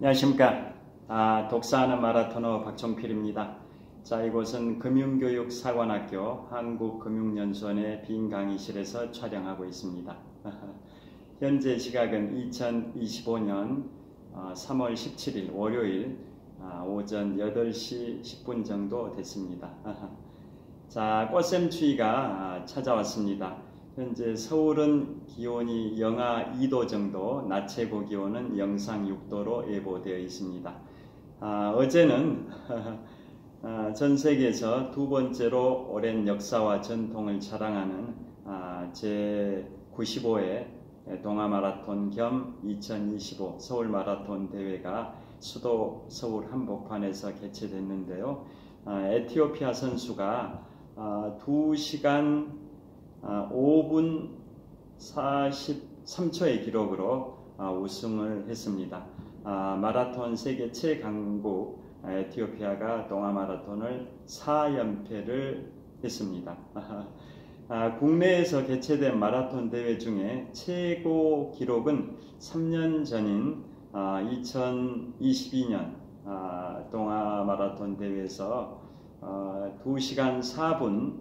안녕하십니까. 독사하는 마라토너 박종필입니다. 자, 이곳은 금융교육사관학교 한국금융연수원의 빈 강의실에서 촬영하고 있습니다. 현재 시각은 2025년 3월 17일 월요일 오전 8시 10분 정도 됐습니다. 자, 꽃샘추위가 찾아왔습니다. 현재 서울은 기온이 영하 2도 정도, 낮 최고 기온은 영상 6도로 예보되어 있습니다. 어제는 전 세계에서 두 번째로 오랜 역사와 전통을 자랑하는 제95회 동아마라톤 겸 2025 서울마라톤 대회가 수도 서울 한복판에서 개최됐는데요. 에티오피아 선수가 2시간 5분 43초의 기록으로 우승을 했습니다. 마라톤 세계 최강국 에티오피아가 동아마라톤을 4연패를 했습니다. 국내에서 개최된 마라톤 대회 중에 최고 기록은 3년 전인 2022년 동아마라톤 대회에서 2시간 4분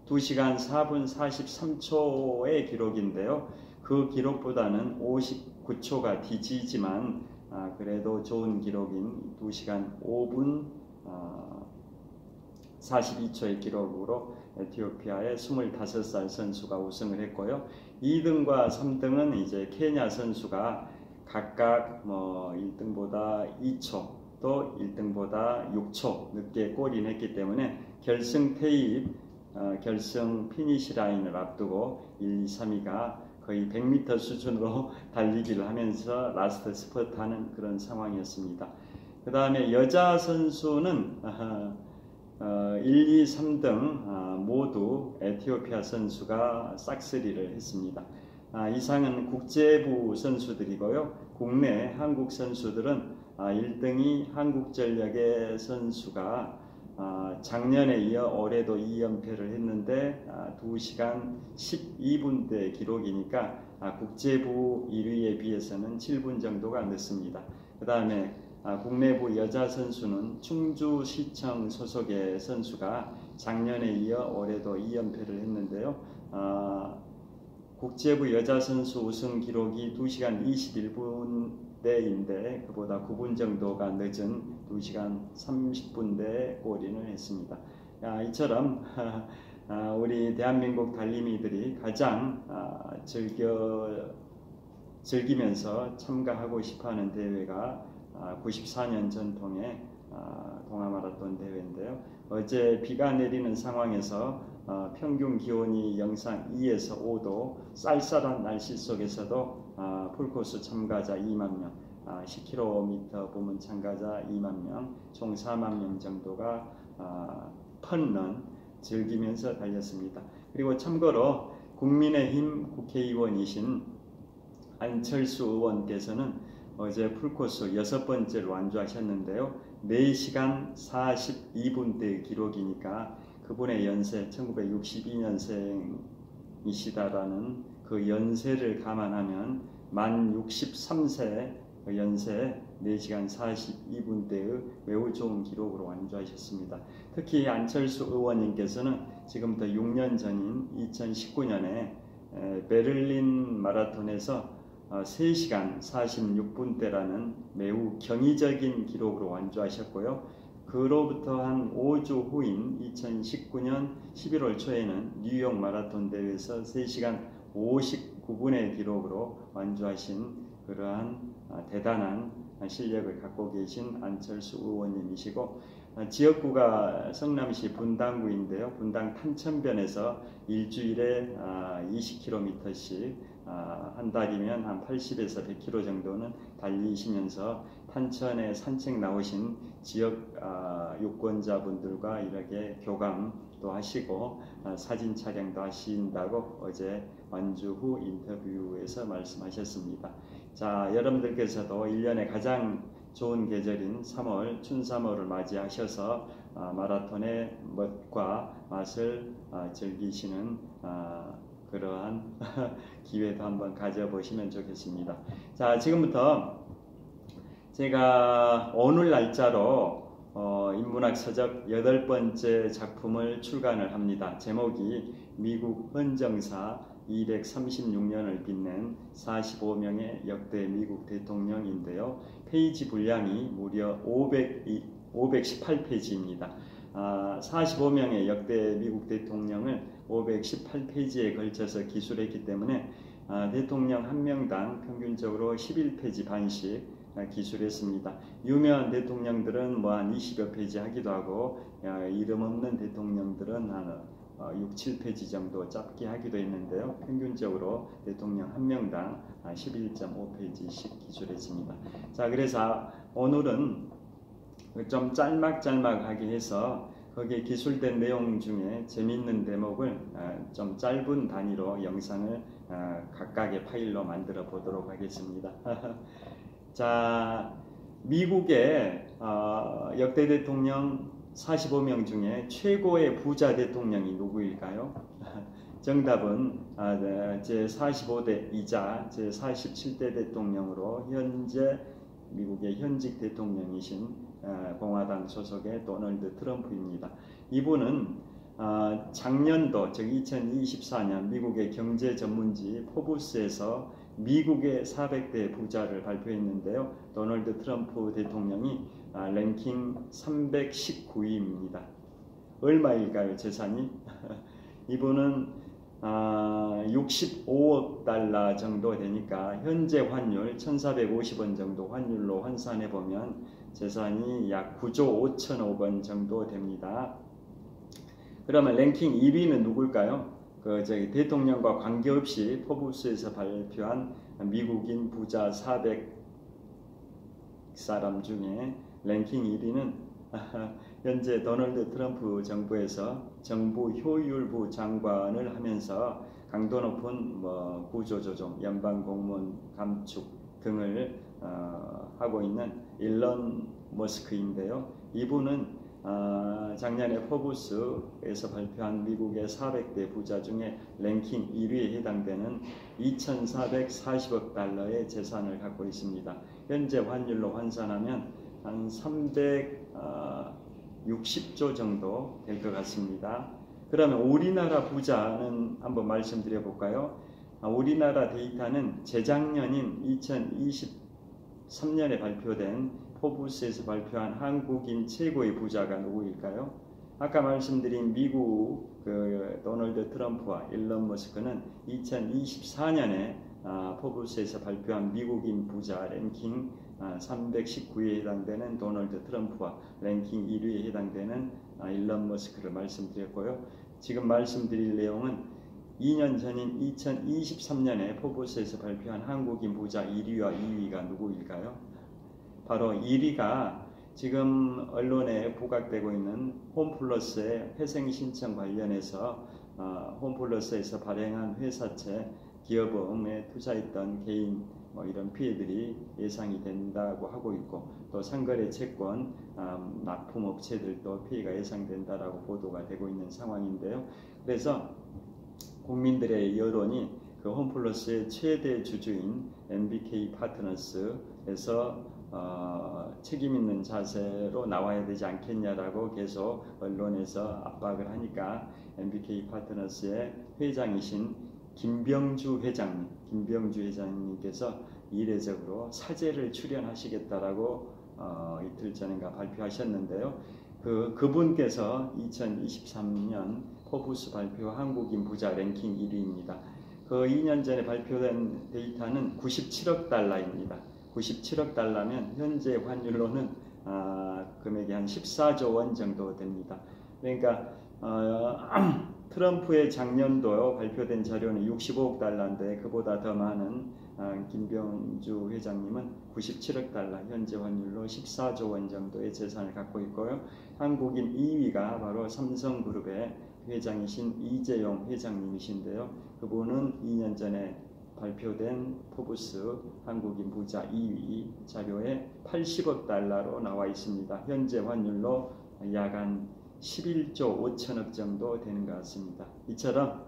2시간 4분 43초의 기록인데요. 그 기록보다는 59초가 뒤지지만 그래도 좋은 기록인 2시간 5분 42초의 기록으로 에티오피아의 25살 선수가 우승을 했고요. 2등과 3등은 이제 케냐 선수가 각각 1등보다 2초 또 1등보다 6초 늦게 골인했기 때문에 결승 퇴입, 결승 피니시 라인을 앞두고 1, 2, 3위가 거의 100m 수준으로 달리기를 하면서 라스트 스퍼트하는 그런 상황이었습니다. 그 다음에 여자 선수는 1, 2, 3등 모두 에티오피아 선수가 싹쓸이를 했습니다. 이상은 국제부 선수들이고요. 국내 한국 선수들은 1등이 한국전력의 선수가 작년에 이어 올해도 2연패를 했는데 2시간 12분대 기록이니까 국제부 1위에 비해서는 7분 정도가 늦습니다. 그 다음에 국내부 여자 선수는 충주시청 소속의 선수가 작년에 이어 올해도 2연패를 했는데요. 국제부 여자 선수 우승 기록이 2시간 21분대인데 그보다 9분 정도가 늦은 2시간 30분대에 골인을 했습니다. 이처럼 우리 대한민국 달리미들이 가장 즐기면서 참가하고 싶어하는 대회가 94년 전통의 동아마라톤 대회인데요. 어제 비가 내리는 상황에서 평균 기온이 영상 2에서 5도, 쌀쌀한 날씨 속에서도 풀코스 참가자 2만 명, 10km 부문 참가자 2만 명, 총 4만 명 정도가 펀런 즐기면서 달렸습니다. 그리고 참고로 국민의힘 국회의원이신 안철수 의원께서는 어제 풀코스 6번째로 완주하셨는데요. 4시간 42분대 기록이니까 그분의 연세 1962년생이시다라는 그 연세를 감안하면 만 63세 연세 4시간 42분대의 매우 좋은 기록으로 완주하셨습니다. 특히 안철수 의원님께서는 지금부터 6년 전인 2019년에 베를린 마라톤에서 3시간 46분대라는 매우 경이적인 기록으로 완주하셨고요. 그로부터 한 5주 후인 2019년 11월 초에는 뉴욕 마라톤 대회에서 3시간 59분의 기록으로 완주하신 그러한 대단한 실력을 갖고 계신 안철수 의원님이시고, 지역구가 성남시 분당구인데요. 분당 탄천변에서 일주일에 20km씩 한 달이면 한 80에서 100km 정도는 달리시면서 탄천에 산책 나오신 지역 유권자분들과 이렇게 교감도 하시고 사진 촬영도 하신다고 어제 완주 후 인터뷰에서 말씀하셨습니다. 자, 여러분들께서도 1년에 가장 좋은 계절인 3월, 춘3월을 맞이하셔서 마라톤의 멋과 맛을 즐기시는 그러한 기회도 한번 가져보시면 좋겠습니다. 자, 지금부터 제가 오늘 날짜로 인문학 서적 8번째 작품을 출간을 합니다. 제목이 미국 헌정사 236년을 빛낸 45명의 역대 미국 대통령인데요. 페이지 분량이 무려 518페이지입니다. 45명의 역대 미국 대통령을 518페이지에 걸쳐서 기술했기 때문에 대통령 한 명당 평균적으로 11페이지 반씩 기술했습니다. 유명한 대통령들은 뭐 한 20여 페이지 하기도 하고 이름 없는 대통령들은 한 6, 7페이지 정도 짧게 하기도 했는데요. 평균적으로 대통령 한 명당 11.5페이지씩 기술했습니다. 자, 그래서 오늘은 좀 짤막짤막하게 해서 거기에 기술된 내용 중에 재미있는 대목을 좀 짧은 단위로 영상을 각각의 파일로 만들어 보도록 하겠습니다. 자, 미국의 역대 대통령 45명 중에 최고의 부자 대통령이 누구일까요? 정답은 제45대이자 제47대 대통령으로 현재 미국의 현직 대통령이신 공화당 소속의 도널드 트럼프입니다. 이분은 작년도 즉 2024년 미국의 경제 전문지 포브스에서 미국의 400대 부자를 발표했는데요. 도널드 트럼프 대통령이 랭킹 319위입니다. 얼마일까요, 재산이? 이분은 65억 달러 정도 되니까 현재 환율 1450원 정도 환율로 환산해 보면 재산이 약 9조 5천억 원 정도 됩니다. 그러면 랭킹 1위는 누굴까요? 대통령과 관계없이 포브스에서 발표한 미국인 부자 400 사람 중에 랭킹 1위는 현재 도널드 트럼프 정부에서 정부 효율부 장관을 하면서 강도 높은 구조조정, 연방공무원 감축 등을 하고 있는 일론 머스크인데요. 이분은 작년에 포브스에서 발표한 미국의 400대 부자 중에 랭킹 1위에 해당되는 2,440억 달러의 재산을 갖고 있습니다. 현재 환율로 환산하면 한 360조 정도 될 것 같습니다. 그러면 우리나라 부자는 한번 말씀드려 볼까요? 우리나라 데이터는 재작년인 2023년에 발표된 포브스에서 발표한 한국인 최고의 부자가 누구일까요? 아까 말씀드린 미국 도널드 트럼프와 일론 머스크는 2024년에 포브스에서 발표한 미국인 부자 랭킹 319위에 해당되는 도널드 트럼프와 랭킹 1위에 해당되는 일론 머스크를 말씀드렸고요. 지금 말씀드릴 내용은 2년 전인 2023년에 포브스에서 발표한 한국인 부자 1위와 2위가 누구일까요? 바로 1위가 지금 언론에 부각되고 있는 홈플러스의 회생 신청 관련해서 홈플러스에서 발행한 회사채, 기업음에 투자했던 개인 이런 피해들이 예상이 된다고 하고 있고, 또 상거래 채권 납품업체들도 피해가 예상된다라고 보도가 되고 있는 상황인데요. 그래서 국민들의 여론이 그 홈플러스의 최대 주주인 MBK 파트너스에서 책임 있는 자세로 나와야 되지 않겠냐라고 계속 언론에서 압박을 하니까 MBK 파트너스의 회장이신 김병주 회장님께서 이례적으로 사죄를 출연하시겠다라고 이틀 전인가 발표하셨는데요. 그분께서 2023년 포브스 발표 한국인 부자 랭킹 1위입니다. 그 2년 전에 발표된 데이터는 97억 달러입니다. 97억 달러면 현재 환율로는 금액이 한 14조 원 정도 됩니다. 그러니까 트럼프의 작년도 발표된 자료는 65억 달러인데 그보다 더 많은 김병주 회장님은 97억 달러, 현재 환율로 14조 원 정도의 재산을 갖고 있고요. 한국인 2위가 바로 삼성그룹의 회장이신 이재용 회장님이신데요. 그분은 2년 전에 발표된 포브스 한국인 부자 2위 자료에 80억 달러로 나와 있습니다. 현재 환율로 약 한 11조 5천억 정도 되는 것 같습니다. 이처럼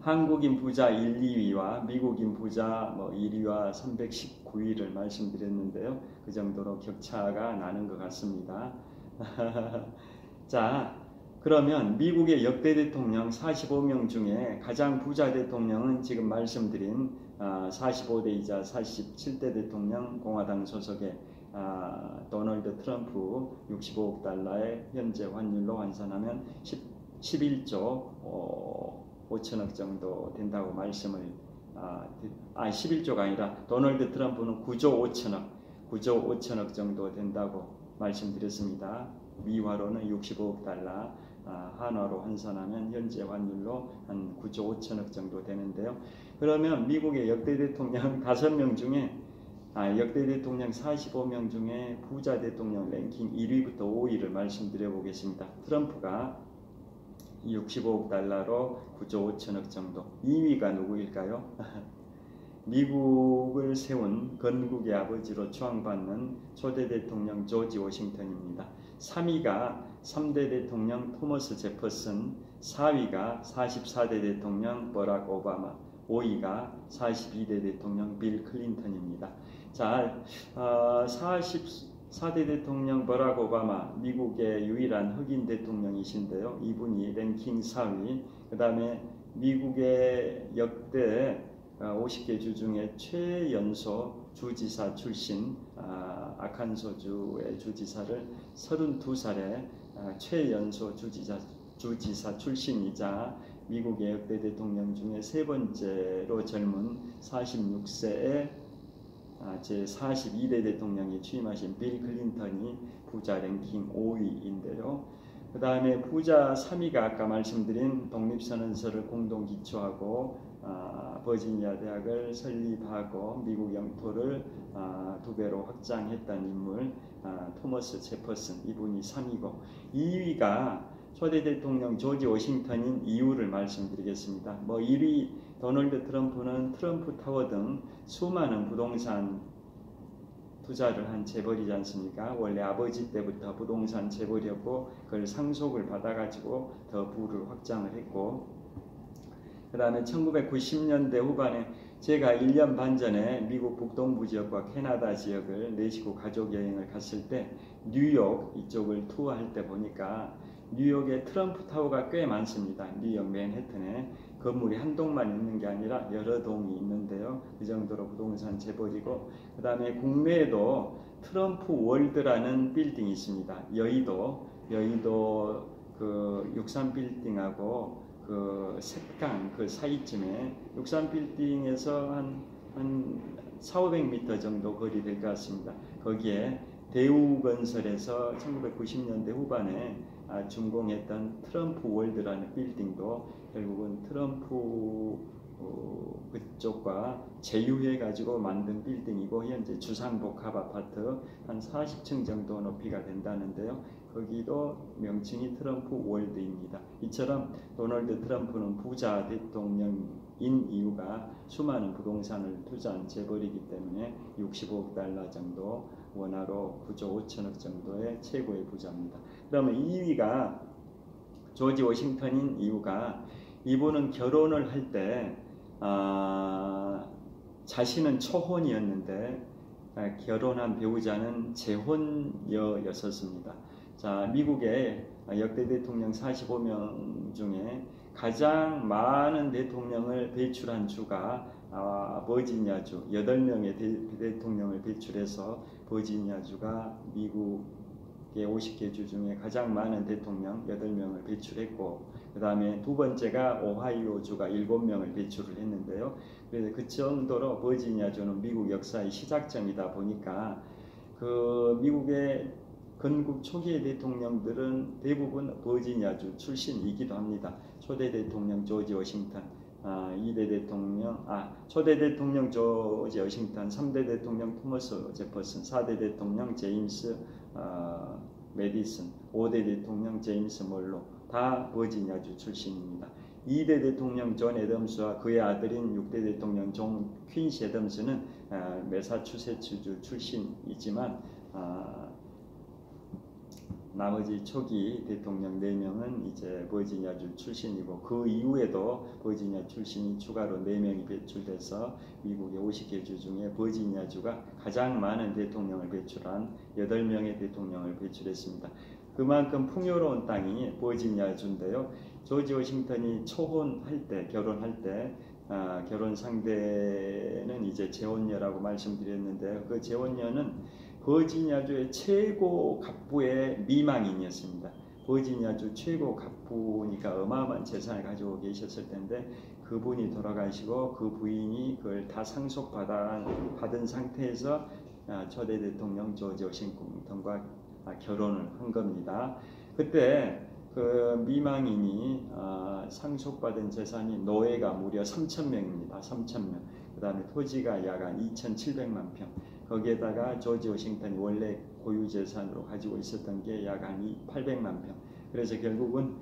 한국인 부자 1, 2위와 미국인 부자 1위와 319위를 말씀드렸는데요. 그 정도로 격차가 나는 것 같습니다. 자, 그러면 미국의 역대 대통령 45명 중에 가장 부자 대통령은 지금 말씀드린 45대이자 47대 대통령 공화당 소속의 도널드 트럼프 65억 달러의 현재 환율로 환산하면 11조 5천억 정도 된다고 말씀을 11조가 아니라 도널드 트럼프는 9조 5천억 정도 된다고 말씀드렸습니다. 미화로는 65억 달러, 한화로 환산하면 현재 환율로 한 9조 5천억 정도 되는데요. 그러면 미국의 역대 대통령 5명 중에 역대 대통령 45명 중에 부자 대통령 랭킹 1위부터 5위를 말씀드려 보겠습니다. 트럼프가 65억 달러로 9조 5천억 정도. 2위가 누구일까요? 미국을 세운 건국의 아버지로 추앙받는 초대 대통령 조지 워싱턴입니다. 3위가 3대 대통령 토머스 제퍼슨, 4위가 44대 대통령 버락 오바마, 5위가 42대 대통령 빌 클린턴입니다. 자, 44대 대통령 버락 오바마, 미국의 유일한 흑인 대통령이신데요. 이분이 랭킹 4위. 그 다음에 미국의 역대 50개 주 중에 최연소 주지사 출신, 아칸소주의 주지사를 32살에 최연소 주지사 출신이자 미국의 역대 대통령 중에 세 번째로 젊은 46세의 제42대 대통령이 취임하신 빌 클린턴이 부자 랭킹 5위인데요. 그 다음에 부자 3위가 아까 말씀드린 독립선언서를 공동 기초하고 버지니아 대학을 설립하고 미국 영토를 2배로 확장했던 인물 토머스 제퍼슨, 이분이 3위고 2위가 초대 대통령 조지 워싱턴인 이유를 말씀드리겠습니다. 1위 도널드 트럼프는 트럼프 타워 등 수많은 부동산 투자를 한 재벌이지 않습니까? 원래 아버지 때부터 부동산 재벌이었고 그걸 상속을 받아가지고 더 부를 확장을 했고, 그 다음에 1990년대 후반에 제가 1년 반 전에 미국 북동부 지역과 캐나다 지역을 내시고 가족 여행을 갔을 때 뉴욕 이쪽을 투어할 때 보니까 뉴욕에 트럼프 타워가 꽤 많습니다. 뉴욕 맨해튼에 건물이 한 동만 있는 게 아니라 여러 동이 있는데요. 그 정도로 부동산 재벌이고, 그 다음에 국내에도 트럼프 월드라는 빌딩이 있습니다. 여의도 그 63빌딩하고 그 색강 그 사이쯤에 63빌딩에서 한 400~500m 정도 거리 될 것 같습니다. 거기에 대우건설에서 1990년대 후반에 준공했던 트럼프 월드라는 빌딩도 결국은 트럼프 그쪽과 제휴해가지고 만든 빌딩이고, 현재 주상복합 아파트 한 40층 정도 높이가 된다는데요. 거기도 명칭이 트럼프 월드입니다. 이처럼 도널드 트럼프는 부자 대통령인 이유가 수많은 부동산을 투자한 재벌이기 때문에 65억 달러 정도, 원화로 9조 5천억 정도의 최고의 부자입니다. 그러면 2위가 조지 워싱턴인 이유가 이분은 결혼을 할 때 자신은 초혼이었는데 결혼한 배우자는 재혼녀였었습니다. 자, 미국의 역대 대통령 45명 중에 가장 많은 대통령을 배출한 주가 버지니아주, 8명의 대통령을 배출해서 버지니아주가 미국의 50개 주 중에 가장 많은 대통령 8명을 배출했고, 그 다음에 두 번째가 오하이오주가 7명을 배출을 했는데요. 그래서 그 정도로 버지니아주는 미국 역사의 시작점이다 보니까 그 미국의 건국 초기의 대통령들은 대부분 버지니아주 출신이기도 합니다. 초대 대통령 조지 워싱턴, 2대 대통령, 초대 대통령 조지 워싱턴, 3대 대통령 토머스 제퍼슨, 4대 대통령 제임스 메디슨, 5대 대통령 제임스 몰로, 다 버지니아주 출신입니다. 2대 대통령 존 애덤스와 그의 아들인 6대 대통령 존 퀸시 애덤스는 매사추세츠주 출신이지만 나머지 초기 대통령 4명은 이제 버지니아주 출신이고 그 이후에도 버지니아 출신이 추가로 4명이 배출돼서 미국의 50개 주 중에 버지니아주가 가장 많은 대통령을 배출한 8명의 대통령을 배출했습니다. 그만큼 풍요로운 땅이 버지니아주인데요. 조지 워싱턴이 초혼할 때, 결혼할 때 결혼 상대는 이제 재혼녀라고 말씀드렸는데요. 그 재혼녀는 버지니아주의 최고 갑부의 미망인이었습니다. 버지니아주 최고 갑부니까 어마어마한 재산을 가지고 계셨을 텐데 그분이 돌아가시고 그 부인이 그걸 다 상속받은 상태에서 초대 대통령 조지 워싱턴과 결혼을 한 겁니다. 그때 그 미망인이 상속받은 재산이 노예가 무려 3,000명입니다. 3,000명. 그 다음에 토지가 약 2,700만 평. 거기에다가 조지 워싱턴이 원래 고유 재산으로 가지고 있었던 게 약 800만 평. 그래서 결국은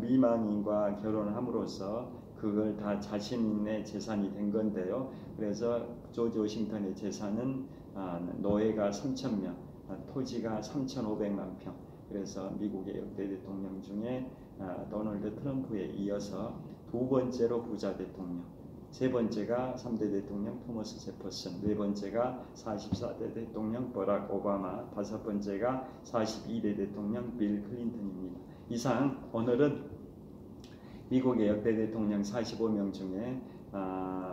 미망인과 결혼함으로써 그걸 다 자신의 재산이 된 건데요. 그래서 조지 워싱턴의 재산은 노예가 3,000명, 토지가 3,500만 평. 그래서 미국의 역대 대통령 중에 도널드 트럼프에 이어서 2번째로 부자 대통령, 3번째가 3대 대통령 토머스 제퍼슨, 4번째가 44대 대통령 버락 오바마, 5번째가 42대 대통령 빌 클린턴입니다. 이상 오늘은 미국의 역대 대통령 45명 중에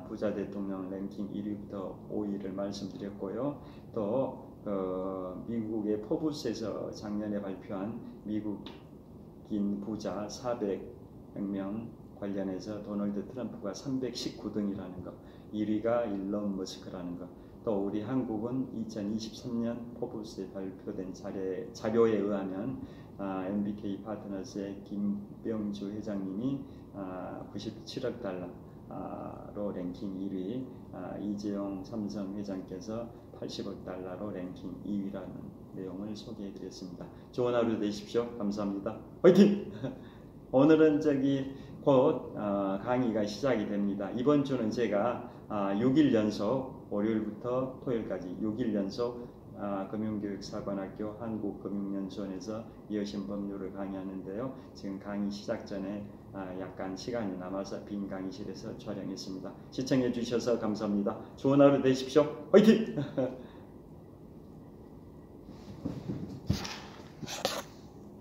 부자 대통령 랭킹 1위부터 5위를 말씀드렸고요. 또 미국의 포브스에서 작년에 발표한 미국인 부자 400명 관련해서 도널드 트럼프가 319등이라는 것, 1위가 일론 머스크라는 것, 또 우리 한국은 2023년 포브스에 발표된 자료에 의하면 MBK 파트너스의 김병주 회장님이 97억 달러로 랭킹 1위, 이재용 삼성 회장께서 80억 달러로 랭킹 2위라는 내용을 소개해드렸습니다. 좋은 하루 되십시오. 감사합니다. 화이팅! 오늘은 곧 강의가 시작이 됩니다. 이번 주는 제가 6일 연속 월요일부터 토요일까지 6일 연속 금융교육사관학교 한국금융연수원에서 이어신법률을 강의하는데요. 지금 강의 시작 전에 약간 시간이 남아서 빈 강의실에서 촬영했습니다. 시청해 주셔서 감사합니다. 좋은 하루 되십시오. 화이팅!